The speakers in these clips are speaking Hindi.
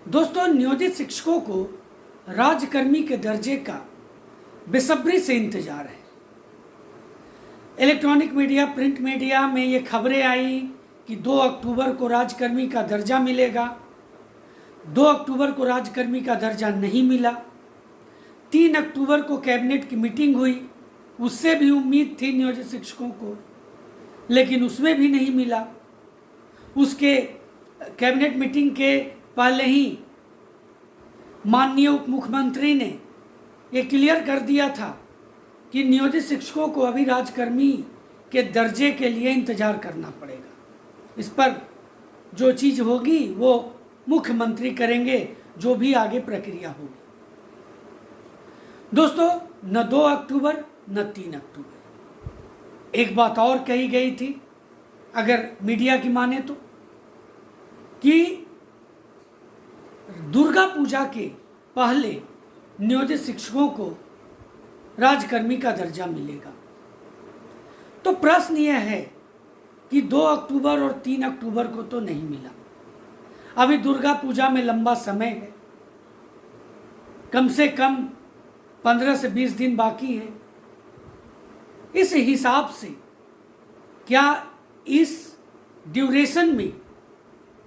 दोस्तों, नियोजित शिक्षकों को राजकर्मी के दर्जे का बेसब्री से इंतजार है। इलेक्ट्रॉनिक मीडिया, प्रिंट मीडिया में ये खबरें आई कि 2 अक्टूबर को राजकर्मी का दर्जा मिलेगा। 2 अक्टूबर को राजकर्मी का दर्जा नहीं मिला। 3 अक्टूबर को कैबिनेट की मीटिंग हुई, उससे भी उम्मीद थी नियोजित शिक्षकों को, लेकिन उसमें भी नहीं मिला। उसके कैबिनेट मीटिंग के पहले ही माननीय उप मुख्यमंत्री ने ये क्लियर कर दिया था कि नियोजित शिक्षकों को अभी राजकर्मी के दर्जे के लिए इंतजार करना पड़ेगा। इस पर जो चीज़ होगी वो मुख्यमंत्री करेंगे, जो भी आगे प्रक्रिया होगी। दोस्तों, न 2 अक्टूबर न 3 अक्टूबर। एक बात और कही गई थी, अगर मीडिया की माने तो, कि दुर्गा पूजा के पहले नियोजित शिक्षकों को राजकर्मी का दर्जा मिलेगा। तो प्रश्न यह है कि 2 अक्टूबर और 3 अक्टूबर को तो नहीं मिला। अभी दुर्गा पूजा में लंबा समय है, कम से कम 15 से 20 दिन बाकी है। इस हिसाब से क्या इस ड्यूरेशन में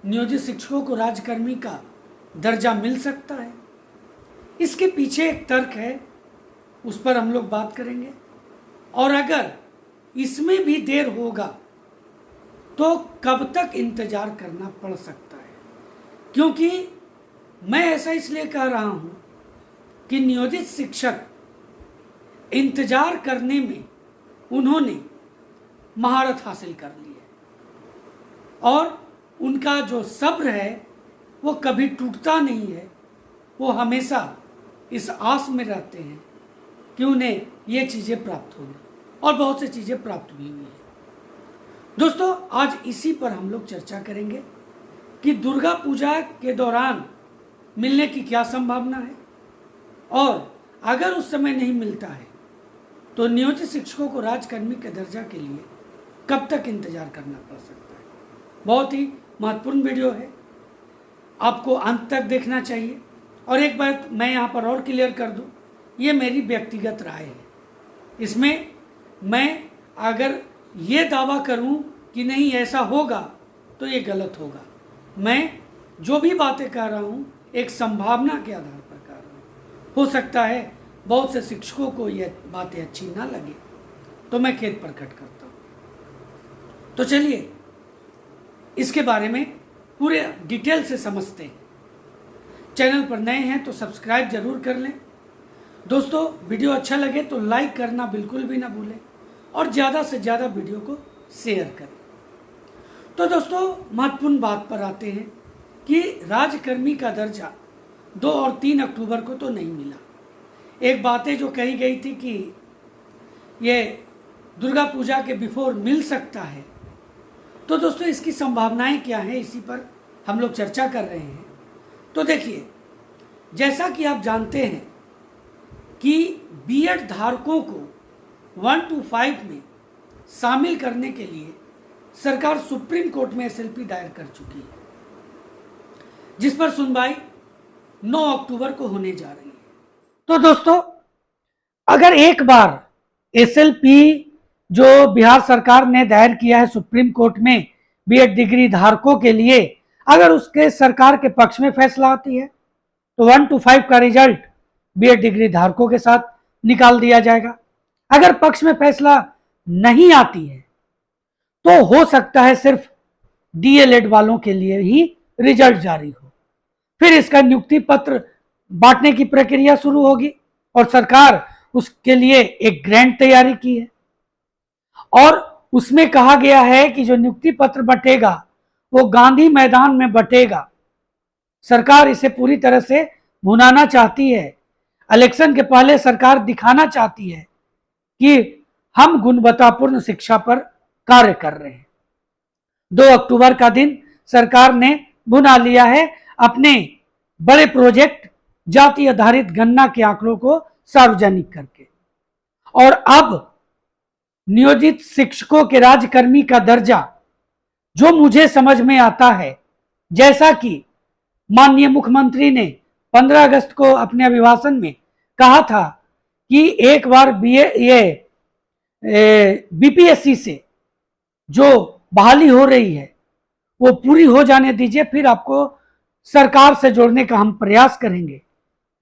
नियोजित शिक्षकों को राजकर्मी का दर्जा मिल सकता है? इसके पीछे एक तर्क है, उस पर हम लोग बात करेंगे। और अगर इसमें भी देर होगा तो कब तक इंतजार करना पड़ सकता है? क्योंकि मैं ऐसा इसलिए कह रहा हूं कि नियोजित शिक्षक इंतजार करने में उन्होंने महारत हासिल कर ली है और उनका जो सब्र है वो कभी टूटता नहीं है। वो हमेशा इस आस में रहते हैं कि उन्हें ये चीज़ें प्राप्त होंगी, और बहुत सी चीज़ें प्राप्त भी हुई हैं। दोस्तों, आज इसी पर हम लोग चर्चा करेंगे कि दुर्गा पूजा के दौरान मिलने की क्या संभावना है, और अगर उस समय नहीं मिलता है तो नियोजित शिक्षकों को राजकर्मी के दर्जा के लिए कब तक इंतजार करना पड़ सकता है। बहुत ही महत्वपूर्ण वीडियो है, आपको अंत तक देखना चाहिए। और एक बात मैं यहाँ पर और क्लियर कर दूँ, ये मेरी व्यक्तिगत राय है। इसमें मैं अगर ये दावा करूँ कि नहीं ऐसा होगा तो ये गलत होगा। मैं जो भी बातें कर रहा हूँ एक संभावना के आधार पर कर रहा हूँ। हो सकता है बहुत से शिक्षकों को ये बातें अच्छी ना लगे, तो मैं खेद प्रकट करता हूँ। तो चलिए इसके बारे में पूरे डिटेल से समझते हैं। चैनल पर नए हैं तो सब्सक्राइब जरूर कर लें। दोस्तों, वीडियो अच्छा लगे तो लाइक करना बिल्कुल भी ना भूलें और ज़्यादा से ज़्यादा वीडियो को शेयर करें। तो दोस्तों, महत्वपूर्ण बात पर आते हैं कि राजकर्मी का दर्जा 2 और 3 अक्टूबर को तो नहीं मिला। एक बातें जो कही गई थी कि ये दुर्गा पूजा के बिफोर मिल सकता है। तो दोस्तों, इसकी संभावनाएं क्या हैं, इसी पर हम लोग चर्चा कर रहे हैं। तो देखिए, जैसा कि आप जानते हैं कि बीएड धारकों को 1 to 5 में शामिल करने के लिए सरकार सुप्रीम कोर्ट में एसएलपी दायर कर चुकी है, जिस पर सुनवाई 9 अक्टूबर को होने जा रही है। तो दोस्तों, अगर एक बार एसएलपी जो बिहार सरकार ने दायर किया है सुप्रीम कोर्ट में बीएड डिग्री धारकों के लिए, अगर उसके सरकार के पक्ष में फैसला आती है तो 1 to 5 का रिजल्ट बीएड डिग्री धारकों के साथ निकाल दिया जाएगा। अगर पक्ष में फैसला नहीं आती है तो हो सकता है सिर्फ डीएलएड वालों के लिए ही रिजल्ट जारी हो। फिर इसका नियुक्ति पत्र बांटने की प्रक्रिया शुरू होगी और सरकार उसके लिए एक ग्रांट तैयारी की है, और उसमें कहा गया है कि जो नियुक्ति पत्र बंटेगा वो गांधी मैदान में बंटेगा। सरकार इसे पूरी तरह से भुनाना चाहती है। इलेक्शन के पहले सरकार दिखाना चाहती है कि हम गुणवत्तापूर्ण शिक्षा पर कार्य कर रहे हैं। 2 अक्टूबर का दिन सरकार ने भुना लिया है अपने बड़े प्रोजेक्ट जाति आधारित गणना के आंकड़ों को सार्वजनिक करके। और अब नियोजित शिक्षकों के राजकर्मी का दर्जा जो मुझे समझ में आता है, जैसा कि माननीय मुख्यमंत्री ने 15 अगस्त को अपने अभिभाषण में कहा था कि एक बार बीपीएससी से जो बहाली हो रही है वो पूरी हो जाने दीजिए, फिर आपको सरकार से जोड़ने का हम प्रयास करेंगे।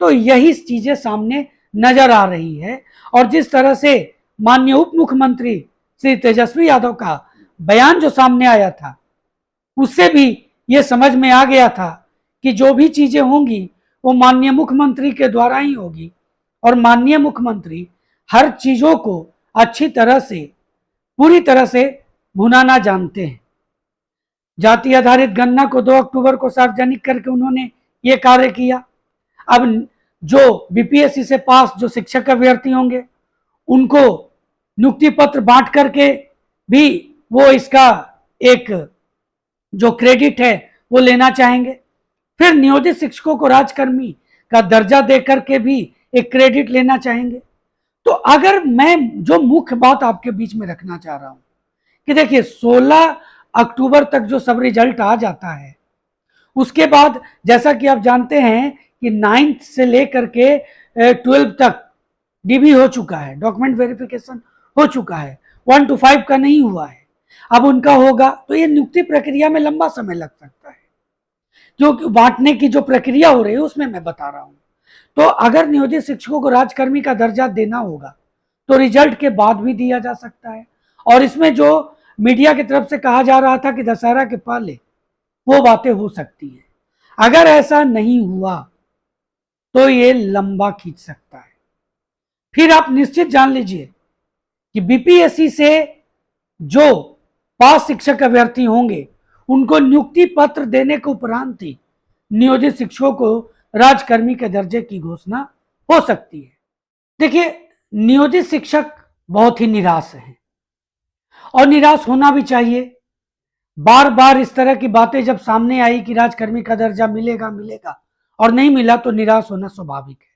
तो यही चीजें सामने नजर आ रही है। और जिस तरह से माननीय उप मुख्यमंत्री श्री तेजस्वी यादव का बयान जो सामने आया था, उससे भी ये समझ में आ गया था कि जो भी चीजें होंगी वो माननीय मुख्यमंत्री के द्वारा ही होगी। और माननीय मुख्यमंत्री हर चीजों को अच्छी तरह से, पूरी तरह से भुनाना जानते हैं। जाति आधारित गणना को 2 अक्टूबर को सार्वजनिक करके उन्होंने ये कार्य किया। अब जो बीपीएससी से पास जो शिक्षक अभ्यर्थी होंगे उनको नियुक्ति पत्र बांट करके भी वो इसका एक जो क्रेडिट है वो लेना चाहेंगे। फिर नियोजित शिक्षकों को राजकर्मी का दर्जा देकर के भी एक क्रेडिट लेना चाहेंगे। तो अगर मैं जो मुख्य बात आपके बीच में रखना चाह रहा हूं कि देखिए 16 अक्टूबर तक जो सब रिजल्ट आ जाता है, उसके बाद जैसा कि आप जानते हैं कि 9th से लेकर के 12 तक डीबी हो चुका है, डॉक्यूमेंट वेरिफिकेशन हो चुका है, 1 to 5 का नहीं हुआ है, अब उनका होगा। तो ये नियुक्ति प्रक्रिया में लंबा समय लग सकता है, क्योंकि बांटने की जो प्रक्रिया हो रही है उसमें मैं बता रहा हूं। तो अगर नियोजित शिक्षकों को राजकर्मी का दर्जा देना होगा तो रिजल्ट के बाद भी दिया जा सकता है। और इसमें जो मीडिया की तरफ से कहा जा रहा था कि दशहरा के पहले, वो बातें हो सकती है। अगर ऐसा नहीं हुआ तो ये लंबा खींच सकता है। फिर आप निश्चित जान लीजिए कि बीपीएससी से जो पास शिक्षक अभ्यर्थी होंगे उनको नियुक्ति पत्र देने के उपरांत ही नियोजित शिक्षकों को राजकर्मी के दर्जे की घोषणा हो सकती है। देखिए, नियोजित शिक्षक बहुत ही निराश हैं और निराश होना भी चाहिए। बार बार इस तरह की बातें जब सामने आई कि राजकर्मी का दर्जा मिलेगा मिलेगा और नहीं मिला तो निराश होना स्वाभाविक है।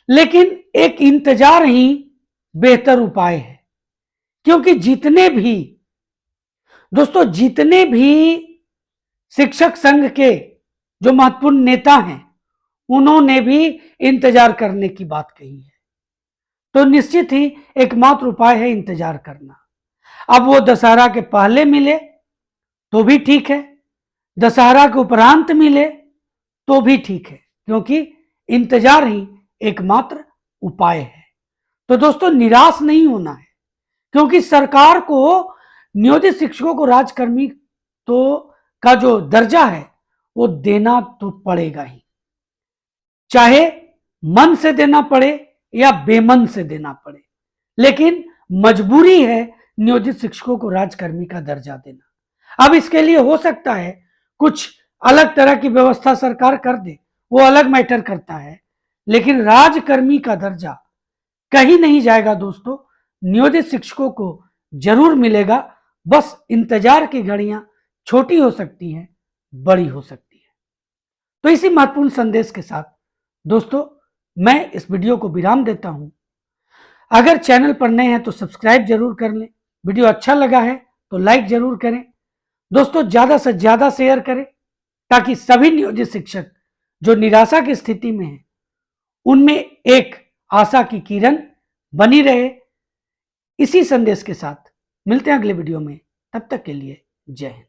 लेकिन एक इंतजार ही बेहतर उपाय है, क्योंकि जितने भी शिक्षक संघ के जो महत्वपूर्ण नेता हैं उन्होंने भी इंतजार करने की बात कही है। तो निश्चित ही एकमात्र उपाय है इंतजार करना। अब वो दशहरा के पहले मिले तो भी ठीक है, दशहरा के उपरांत मिले तो भी ठीक है, क्योंकि इंतजार ही एकमात्र उपाय है। तो दोस्तों, निराश नहीं होना है, क्योंकि सरकार को नियोजित शिक्षकों को राजकर्मी तो का जो दर्जा है वो देना तो पड़ेगा ही, चाहे मन से देना पड़े या बेमन से देना पड़े, लेकिन मजबूरी है नियोजित शिक्षकों को राजकर्मी का दर्जा देना। अब इसके लिए हो सकता है कुछ अलग तरह की व्यवस्था सरकार कर दे, वो अलग मैटर करता है, लेकिन राजकर्मी का दर्जा कहीं नहीं जाएगा दोस्तों, नियोजित शिक्षकों को जरूर मिलेगा। बस इंतजार की घड़ियां छोटी हो सकती हैं, बड़ी हो सकती है। तो इसी महत्वपूर्ण संदेश के साथ दोस्तों मैं इस वीडियो को विराम देता हूं। अगर चैनल पर नए हैं तो सब्सक्राइब जरूर कर लें, वीडियो अच्छा लगा है तो लाइक जरूर करें, दोस्तों ज्यादा से ज्यादा शेयर करें, ताकि सभी नियोजित शिक्षक जो निराशा की स्थिति में हैं उनमें एक आशा की किरण बनी रहे। इसी संदेश के साथ मिलते हैं अगले वीडियो में, तब तक के लिए जय हिंद।